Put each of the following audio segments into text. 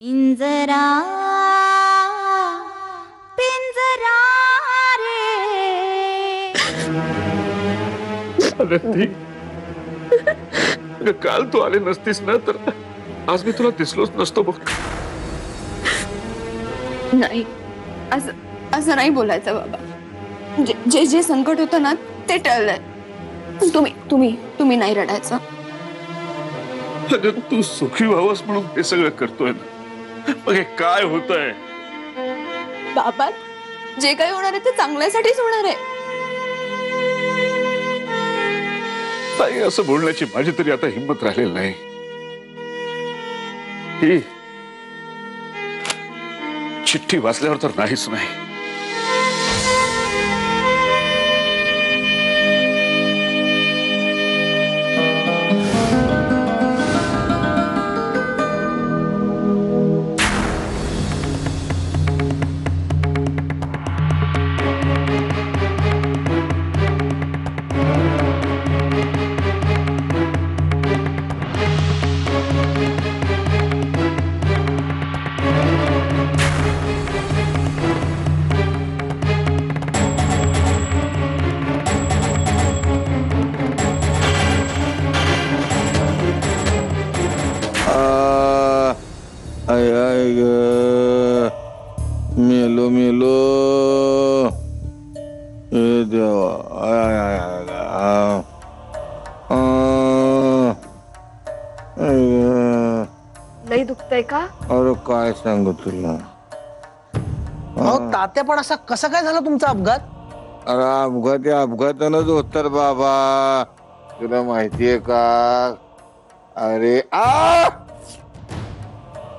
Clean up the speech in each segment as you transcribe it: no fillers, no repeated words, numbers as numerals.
पिंजरा पिंजरा रे अदिती, काल तू आले नसतीस ना तर आज मी तुला दिसलोच नसतो बघ. नाही, असं नाही बोलायचं बाबा. जे जे संकट होतं ना ते टळलंय. तुम्ही नाही रडायचं. अगं तू सुखी व्हावंस म्हणून हे सगळं करतोय ना, मग हे काय होतंय? बाबा, जे काही होणार आहे ते चांगल्यासाठीच होणार आहे. ताई, असं बोलण्याची माझी तरी आता हिंमत राहिलेली नाही. ही चिठ्ठी वाचल्यावर तर नाहीच नाही. मेलो मेलो हे देवा. लई दुखतंय का? अरे काय सांगू तुला. तात्या, पण असा कसा काय झाला तुमचा अपघात? अरे अपघात अपघातानच होत बाबा, तुला माहितीये का? अरे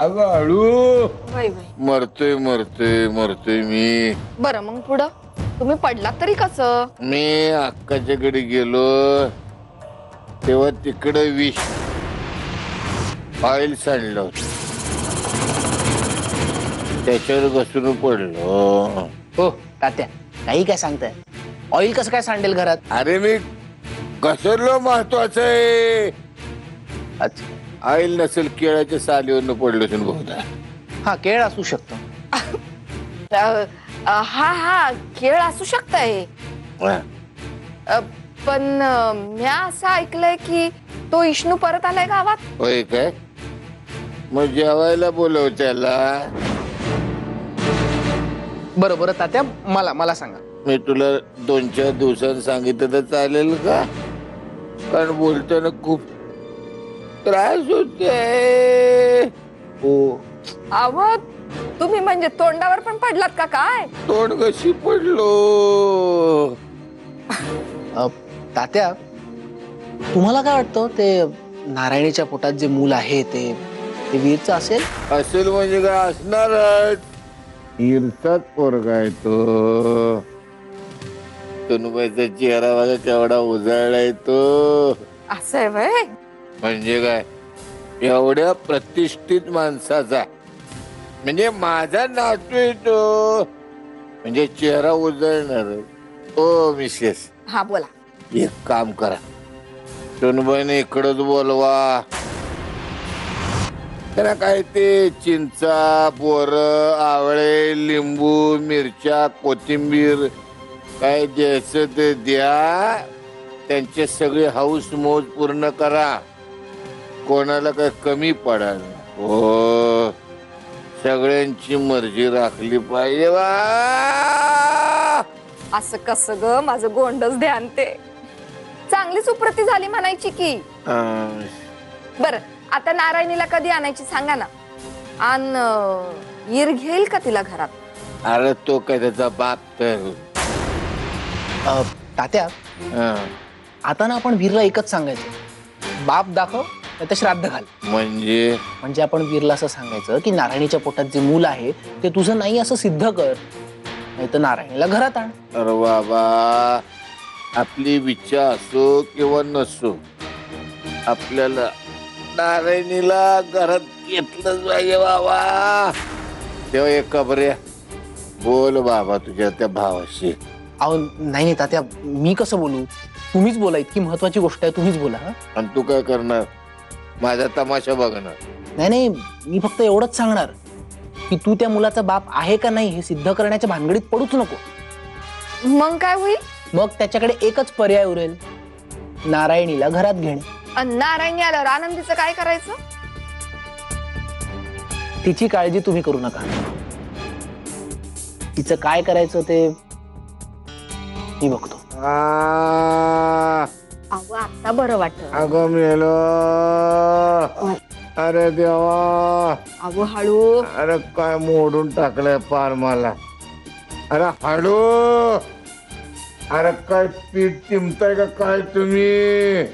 अगं हळू. वय वय. मरतोय मरतोय मरतोय मी. बरं, मग पुढं तुम्ही पडलात तरी कसं? मी अक्काच्याकडे गेलो तेव्हा तिकडे विष ऑइल सांडलं होतं, त्याच्यावर घसरून पडलो. हो तात्या, काही काय सांगताय? ऑइल कसं काय सांडेल घरात? अरे मी घसरलो महत्वाचं आहे. अच्छा, ऑइल नसेल, केळाच्या सालीवरनं पडलो तुम्ही बहुधा. हा, केळ असू शकतो. हा खेळ असू शकतंय. पण मी असं ऐकलंय की तो इष्णू परत आलाय गावात. होय काय? मग जेवायला बोलव त्याला. बरं बरं तात्या, मला सांगा. मी तुला 2-4 दिवसांनी सांगितलं तर चालेल का? कारण बोलताना खूप त्रास होतोय. हो, अहो, तुम्ही म्हणजे तोंडावर पण पडलात का काय? तोंड कशी पडलो. तात्या, तुम्हाला काय वाटतं ते नारायणीच्या पोटात जे मूल आहे ते वीरचं असेल? असेल म्हणजे काय असणारच. ईरचाच पोरगा आहे तो. तनुबाईचा चेहरा माझा केवढा उजळलाय तो. असं आहे वय. म्हणजे काय, एवढ्या प्रतिष्ठित माणसाचा म्हणजे माझा नातू आहे तो, म्हणजे चेहरा उजळणार. ओ मिसेस, हा बोला. एक काम करा, तनुबाईने इकडच बोलवा. त्याला काय ते चिंचा, बोर, आवळे, लिंबू, मिरच्या, कोथिंबीर काय द्यायचं ते द्या. त्यांचे सगळे हाऊस मौज पूर्ण करा. कोणाला काय कमी पडाल. हो, सगळ्यांची मर्जी राखली पाहिजे. असं कसं ग, माझं गोंडच ध्यान. ते चांगली सुप्रती झाली म्हणायची की. बर, आता नारायणीला कधी आणायची सांगा ना. ईर घेईल का तिला घरात? अरे तो काय त्याचा बाप तर. तात्या, आता ना आपण वीरला एकच सांगायचं, बाप दाखव नाही तर श्राद्ध घाल. म्हणजे आपण वीरला असं सांगायचं की नारायणीच्या पोटात जे मूल आहे ते तुझं नाही असं सिद्ध कर, नाही तर नारायणीला घरात आण. अरे बाबा, आपली इच्छा असो किंवा नसो, आपल्याला नारायणीला घरात घेतलंच पाहिजे बाबा. तेव्हा एक कबऱ्या बोल बाबा तुझ्या त्या भावाशी. अहो नाही तात्या, मी कसं बोलू? तुम्हीच बोला, इतकी महत्वाची गोष्ट आहे, तुम्हीच बोला. आणि तू काय करणार? माझा तमाशा बघणार. नाही नाही, मी फक्त एवढंच सांगणार की तू त्या मुलाचा बाप आहे का नाही हे सिद्ध करण्याच्या भानगडीत पडूच नको. मग काय होईल? मग त्याच्याकडे एकच पर्याय उरेल, नारायणीला घरात घेणे. नारायणी आल्यावर आनंदीचं काय करायचं? तिची काळजी तुम्ही करू नका. तिचं काय करायचं ते मी बघतो. अहो आता बरं वाटत. अगं मेलो. अरे देवा. अहो हळू. अरे काय मोडून टाकलंय पार मला. अरे हळू. अरे काय पीठ चिमताय का काय तुम्ही?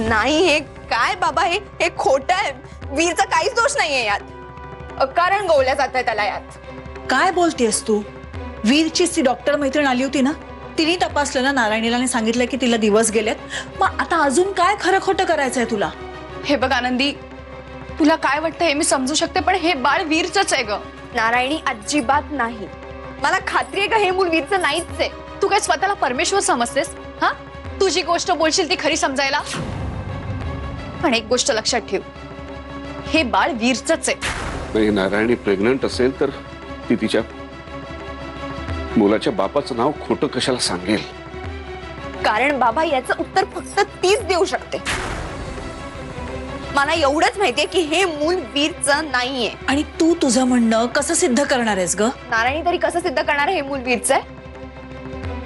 नाही हे काय बाबा, हे खोट आहे. वीरचा काहीच दोष नाहीये यात. कारण गवल्या जात त्याला यात. काय बोलतेस तू? वीरची ती डॉक्टर मैत्रीण आली होती ना, तिने तपासलं ना नारायणीला आणि सांगितलं की तिला दिवस गेलेत. मग आता अजून काय खरं खोटं करायचंय तुला? हे बघ आनंदी, तुला काय वाटतं हे मी समजू शकते, पण हे बाळ वीरचंच आहे ग. नारायणी अजिबात नाही. मला खात्री आहे का हे मूल वीरचं नाहीच आहे. तू काय स्वतःला परमेश्वर समजतेस? हा, तुझी गोष्ट बोलशील ती खरी समजायला. पण एक गोष्ट लक्षात ठेव, हे बाळ वीरचंच आहे. नाही, नारायणी प्रेग्नंट असेल तर ती तिच्या मुलाच्या बापाचं नाव खोटं कशाला सांगेल? कारण बाबा याचं उत्तर फक्त तीच देऊ शकते. मला एवढंच माहितीये की हे मूल वीरचं नाहीये. आणि तू तुझं म्हणणं कसं सिद्ध करणार आहेस ग? नारायणी तरी कसं सिद्ध करणार हे मूल वीरचं आहे?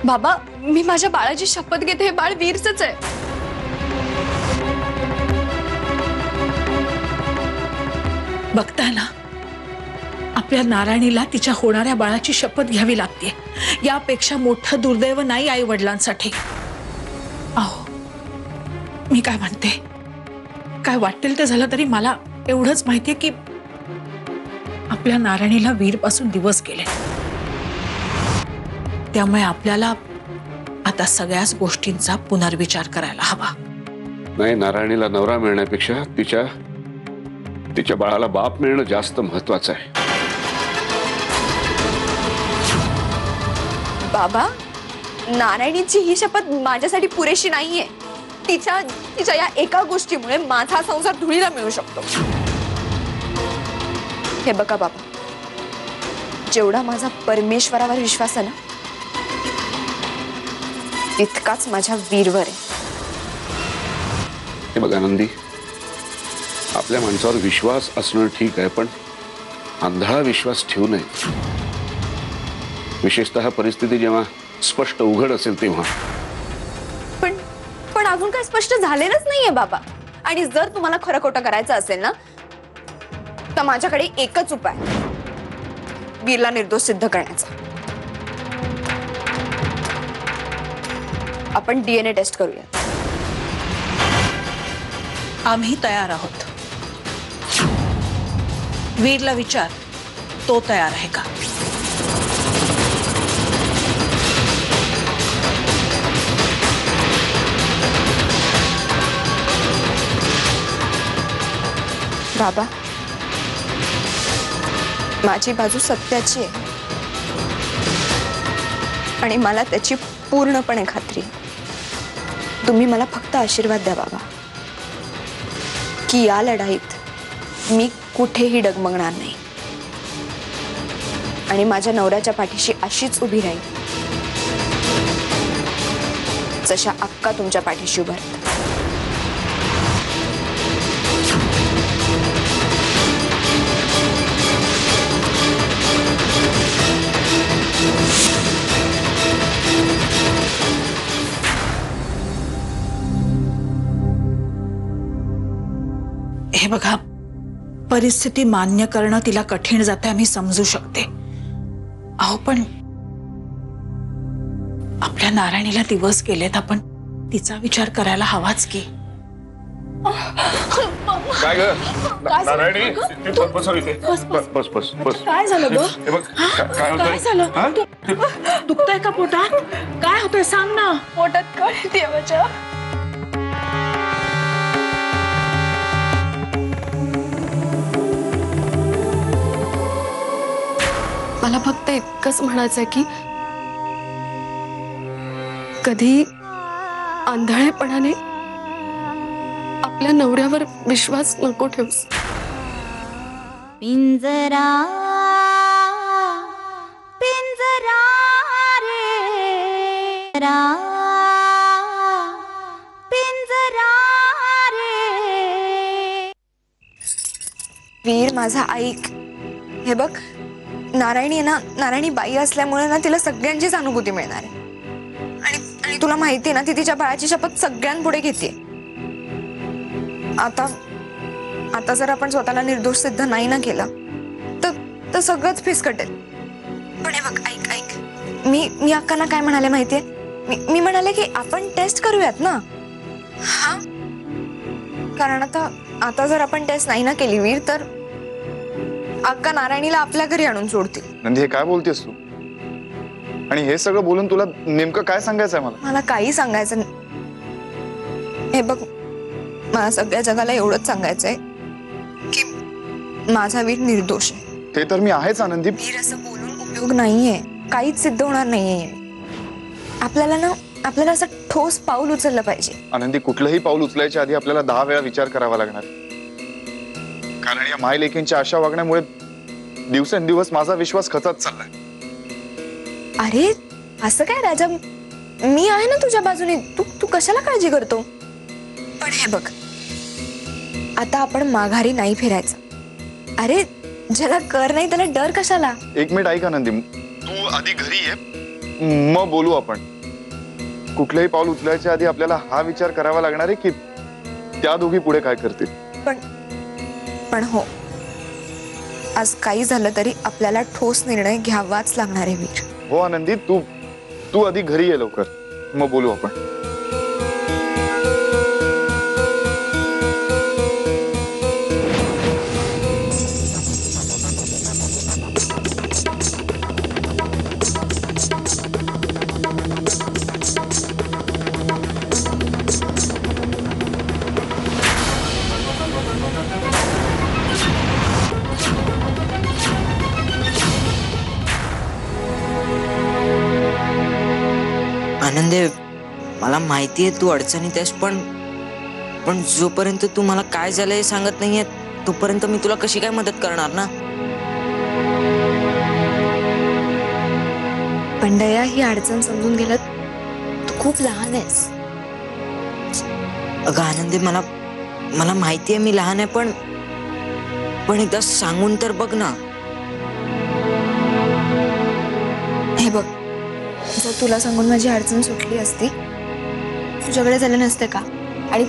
बाबा, मी माझ्या बाळाची शपथ घेते, हे बाळ वीरचंच आहे. बघताय ना, आपल्या नारायणीला तिच्या होणाऱ्या बाळाची शपथ घ्यावी लागते. यापेक्षा मोठं दुर्दैव नाही आई वडिलांसाठी. अहो, मी काय म्हणते, काय वाटेल ते झालं तरी मला एवढंच माहितीये की आपल्या नारायणीला वीरपासून दिवस गेले. त्यामुळे आपल्याला आता सगळ्याच गोष्टींचा पुनर्विचार करायला हवा. नाही, नारायणीला नवरा मिळण्यापेक्षा तिच्या बाळाला बाप मिळणं जास्त महत्वाचं आहे. बाबा, नारायणीची ही शपथ माझ्यासाठी पुरेशी नाहीये. तिच्या या एका गोष्टीमुळे माझा संसार धुळीला मिळू शकतो. हे बघा बाबा, जेवढा माझा परमेश्वरावर विश्वास आहे ना, तितकाच माझ्या वीरवर आहे. हे बघ आनंदी, आपल्या माणसावर विश्वास असणं ठीक आहे, पण आंधळा विश्वास ठेवू नये. विशेषतः परिस्थिती जेव्हा स्पष्ट उघड असेल तेव्हा. पण अजून काय स्पष्ट झालेलंच नाहीये बाबा. आणि जर तुम्हाला खरं खोटं करायचं असेल ना, तर माझ्याकडे एकच उपाय, वीरला निर्दोष सिद्ध करण्याचा. आपण DNA टेस्ट करूया. आम्ही तयार आहोत. वीरला विचार, तो तयार आहे का? बाबा, माझी बाजू सत्याची आहे आणि मला त्याची पूर्णपणे खात्री आहे. तुम्ही मला फक्त आशीर्वाद द्या बाबा की या लढाईत मी कुठेही डगमगणार नाही आणि माझ्या नवऱ्याच्या पाठीशी अशीच उभी राहील जशा अक्का तुमच्या पाठीशी उभा राहतात. हे बघा, परिस्थिती मान्य करणं तिला कठीण जाते, मी समजू शकते. अहो, पण आपल्या नारायणीला दिवस गेलेत, आपण तिचा विचार करायला हवाच की. काय ग नारायणी, बस इथे. बस बस बस. काय झालं ग? हे बघ, काय होतंय? काय झालं? दुखतंय का पोटात? काय होतंय सांग ना. पोटात काय देवाच्या. मला फक्त इतकंच म्हणायचंय की कधी आंधळेपणाने आपल्या नवऱ्यावर विश्वास नको ठेवूस. पिंजरा पिंजरा रे पिंजरा रे. वीर माझा ऐक. हे बघ, नारायणी आहे ना, नारायणी बाई असल्यामुळे ना तिला सगळ्यांचीच अनुभूती मिळणार आहे. आणि तुला माहिती आहे ना, ती तिच्या बाळाची शपथ सगळ्यांपुढे घेते. आता जर आपण स्वतःला निर्दोष सिद्ध नाही ना केलं तर सगळंच फिसकटेल. पण हे बघ, ऐक मी अक्कांना काय म्हणाले माहितीये, मी म्हणाले की आपण टेस्ट करूयात ना. हा, कारण आता जर आपण टेस्ट नाही ना केली वीर, तर अक्का नारायणीला आपल्या घरी आणून सोडतील. नंदी, हे काय बोलतेस तू? आणि हे सगळं बोलून तुला नेमकं काय सांगायचंय? मला काही सांगायचं नाही. हे बघ, मला सगळ्या जगाला एवढंच सांगायचंय की माझा वीर निर्दोष आहे. ते तर मी आहेच आनंदी. वीर असं बोलून उपयोग नाहीये, काहीच सिद्ध होणार नाहीये. आपल्याला असं ठोस पाऊल उचललं पाहिजे. आनंदी, कुठलंही पाऊल उचलायच्या आधी आपल्याला 10 वेळा विचार करावा लागणार. कारण या मायलेकींच्या अशा वागण्यामुळे दिवसेंदिवस माझा विश्वास खचत चाललाय. अरे असं काय राजा, मी आहे ना तुझ्या बाजूने. तू कशाला काळजी करतो? पण हे बघ, आता आपण माघारी नाही फिरायचं. अरे ज्याला कर नाही त्याला डर कशाला? एक मिनिट ऐक आनंदी, तू आधी घरी ये, मग बोलू आपण. कुठलंही पाऊल उचलायच्या आधी आपल्याला हा विचार करावा लागणार आहे की त्या दोघी पुढे काय करतील. पण हो, आज काही झालं तरी आपल्याला ठोस निर्णय घ्यावाच लागणार आहे वीर. हो आनंदी, तू आधी घरी ये लवकर, मग बोलू आपण. आनंदे, मला माहिती आहे तू अडचणीत आहेस, पण जोपर्यंत तू मला काय झालं हे सांगत नाहीये तोपर्यंत मी तुला कशी काय मदत करणार ना. पण दया, ही अडचण समजून गेलं, तू खूप लहान आहेस. अगं आनंदे, मला माहिती आहे मी लहान आहे, पण एकदा सांगून तर बघ ना. हे बघ, जर तुला सांगून माझी अडचण सुटली असती, तुझ्याकडे झालं नसते का? आणि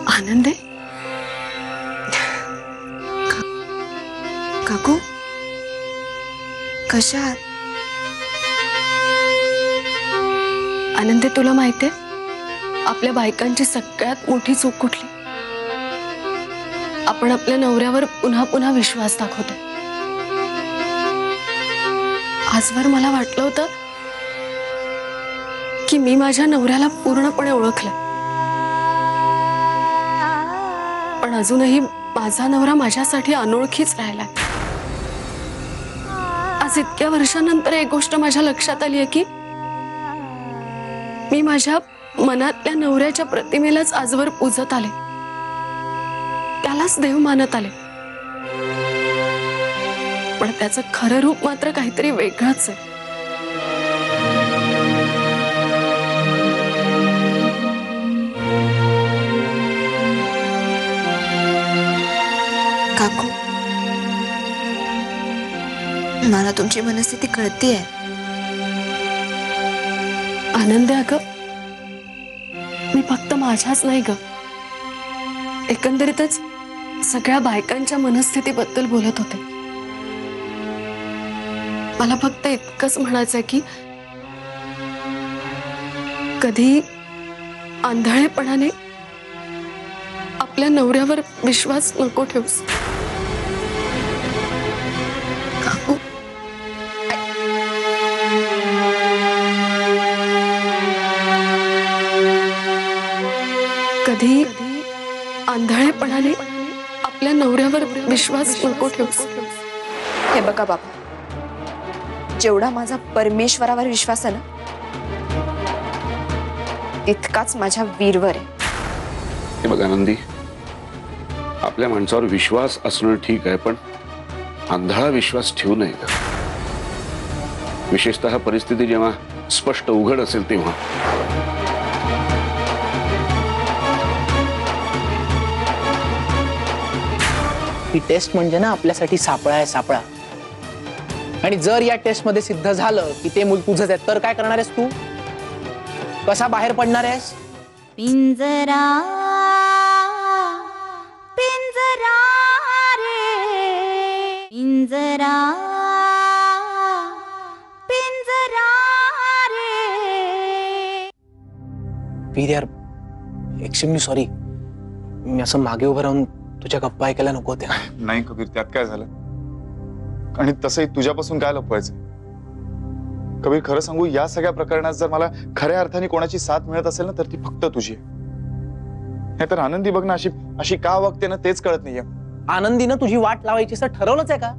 आनंदे, काकू कशा आहात? आनंदे, तुला माहितीये आपल्या बायकांची सगळ्यात मोठी चूक कुठली? आपण आपल्या नवऱ्यावर पुन्हा पुन्हा विश्वास दाखवतो. आजवर मला वाटलं होतं की मी माझ्या नवऱ्याला पूर्णपणे ओळखलं, पण अजूनही माझा नवरा माझ्यासाठी अनोळखीच राहिलाय. आज इतक्या वर्षानंतर एक गोष्ट माझ्या लक्षात आली आहे की मी माझ्या मनातल्या नवऱ्याच्या प्रतिमेलाच आजवर पूजत आले, त्यालाच देव मानत आले. पण त्याचं खरं रूप मात्र काहीतरी वेगळंच आहे. काकू, मला तुमची मनस्थिती कळतीये. आनंद, अगं मी फक्त माझ्याच नाही ग, एकंदरीतच सगळ्या बायकांच्या मनस्थितीबद्दल बोलत होते. मला फक्त इतकंच म्हणायचंय की कधी आंधळेपणाने आपल्या नवऱ्यावर विश्वास नको ठेवूस. काकू, कधी आंधळेपणाने आपल्या नवऱ्यावर विश्वास नको ठेवूस. हे बघा बाबा, जेवढा माझा परमेश्वरावर विश्वास आहे ना तितकाच माझ्या वीरवर आहे. हे बघ आनंदी, आपल्या माणसावर विश्वास असणं ठीक आहे, पण आंधळा विश्वास ठेवू नये का? विशेषतः परिस्थिती जेव्हा स्पष्ट उघड असेल तेव्हा. ही टेस्ट म्हणजे ना आपल्यासाठी सापळा आहे, सापळा. आणि जर या टेस्ट मध्ये सिद्ध झालं की ते मूल तुझंच आहे, तर काय करणार आहेस तू? कसा बाहेर पडणार आहेस? पिंजरा पिंजरा रे पिंजरा पिंजरा रे. वीर यार, एक्स्ट्रीमली सॉरी. मी असं मागे उभं राहून तुझ्या गप्पा ऐकायला नको होत्या. नाही कबीर, त्यात काय झालं? आणि तसंही तुझ्यापासून काय लपवायचं? कबीर, खरं सांगू, या सगळ्या प्रकरणात जर मला खऱ्या अर्थाने कोणाची साथ मिळत असेल ना, तर ती फक्त तुझी आहे. नाहीतर आनंदी बघ ना, अशी का वागते ना तेच कळत नाहीये. आनंदीनं तुझी वाट लावायची असं ठरवलंच आहे का?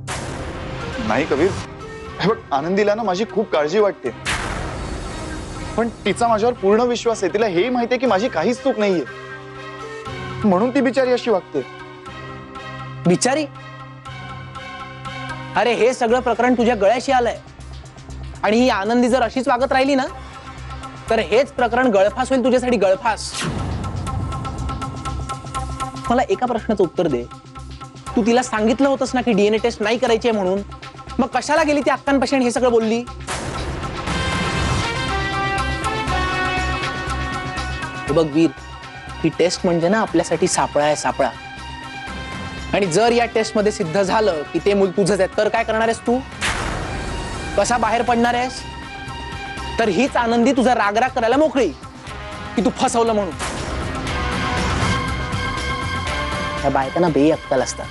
नाही कबीर, हे बघ, आनंदीला ना माझी खूप काळजी वाटते, पण तिचा माझ्यावर पूर्ण विश्वास आहे. तिला हेही माहितीये की माझी काहीच चूक नाहीये, म्हणून ती बिचारी अशी वागते. बिचारी? अरे हे सगळं प्रकरण तुझ्या गळ्याशी आलंय, आणि ही आनंदी जर अशीच वागत राहिली ना, तर हेच प्रकरण गळफास होईल तुझ्यासाठी, गळफास. मला एका प्रश्नाचं उत्तर दे. तू तिला सांगितलं होतंस ना की डीएनए टेस्ट नाही करायची आहे म्हणून, मग कशाला गेली ती अक्कांपाशी आणि हे सगळं बोलली? हे बघ वीर, ही टेस्ट म्हणजे ना आपल्यासाठी सापळा आहे, सापळा. आणि जर या टेस्ट मध्ये सिद्ध झालं की ते मूल तुझंच आहे, तर काय करणार आहेस तू? कसा बाहेर पडणार आहेस? तर हीच आनंदी तुझा रागराग करायला मोकळी की तू फसवलं म्हणून. त्या बायकांना बेअक्कल असतात,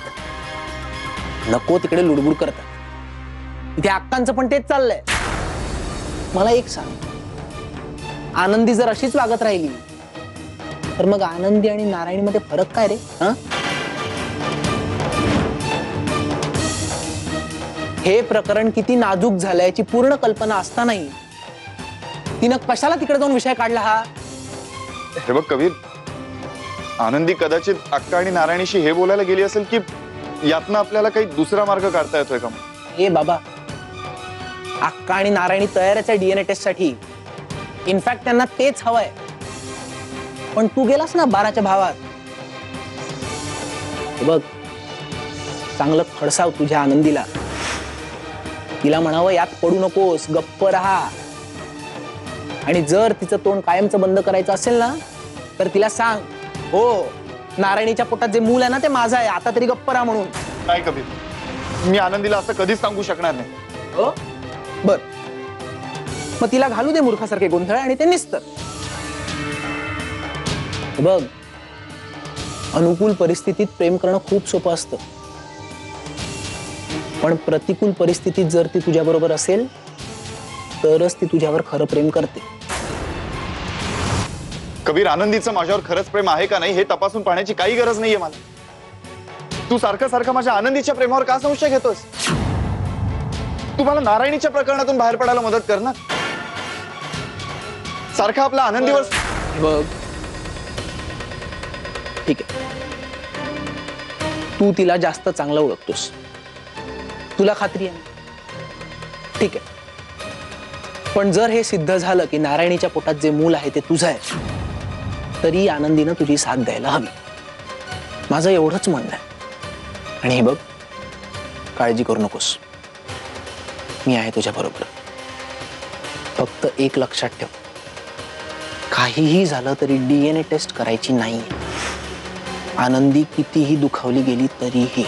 नको तिकडे लुडबुड करतात. इथे अक्कांचं पण तेच चाललंय. मला एक सांग, आनंदी जर अशीच वागत राहिली तर मग आनंदी आणि नारायणी मध्ये फरक काय रे? हे प्रकरण किती नाजूक झालं याची पूर्ण कल्पना असतानाही तिनं कशाला तिकडे जाऊन विषय काढला हा? हे बघ कबीर, आनंदी कदाचित अक्का आणि नारायणीशी हे बोलायला गेली असेल की यातनं आपल्याला काही दुसरा मार्ग काढता येतोय का. हे बाबा, अक्का आणि नारायणी तयारच आहे डीएनए टेस्ट साठी. इनफॅक्ट त्यांना तेच हवंय. पण तू गेलास ना 12च्या भावात. बघ, चांगलं खडसाव तुझ्या आनंदीला. तिला म्हणावं यात पडू नकोस, गप्प राहा. आणि जर तिचं तोंड कायमचं बंद करायचं असेल ना, तर तिला सांग, हो नारायणीच्या पोटात जे मूल आहे ना ते माझं आहे, आता तरी गप्प राहा म्हणून. नाही कबीर, मी आनंदीला असं कधीच सांगू शकणार नाही. हो बर, मग तिला घालू दे मूर्खासारखे गोंधळ आणि ते निस्तर. बघ, अनुकूल परिस्थितीत प्रेम करणं खूप सोपं असतं, पण प्रतिकूल परिस्थितीत जर ती तुझ्या बरोबर असेल तरच ती तुझ्यावर खरं प्रेम करते. कबीर, आनंदीचं माझ्यावर खरंच प्रेम आहे का नाही हे तपासून पाहण्याची काही गरज नाहीये मला. तू सारखं सारखं माझ्या आनंदीच्या प्रेमावर का संशय घेतोस? तू मला नारायणीच्या प्रकरणातून बाहेर पडायला मदत कर ना. सारखा आपला आनंदीवर. बघ, ठीक आहे, तू तिला जास्त चांगलं ओळखतोस, तुला खात्री आहे, ठीक आहे. पण जर हे सिद्ध झालं की नारायणीच्या पोटात जे मूल आहे ते तुझं आहे, तरी आनंदीनं तुझी साथ द्यायला हवी. माझं एवढंच म्हणणं आहे. आणि हे बघ, काळजी करू नकोस, मी आहे तुझ्या बरोबर. फक्त एक लक्षात ठेव, काहीही झालं तरी डीएनए टेस्ट करायची नाही. आनंदी कितीही दुखावली गेली तरीही.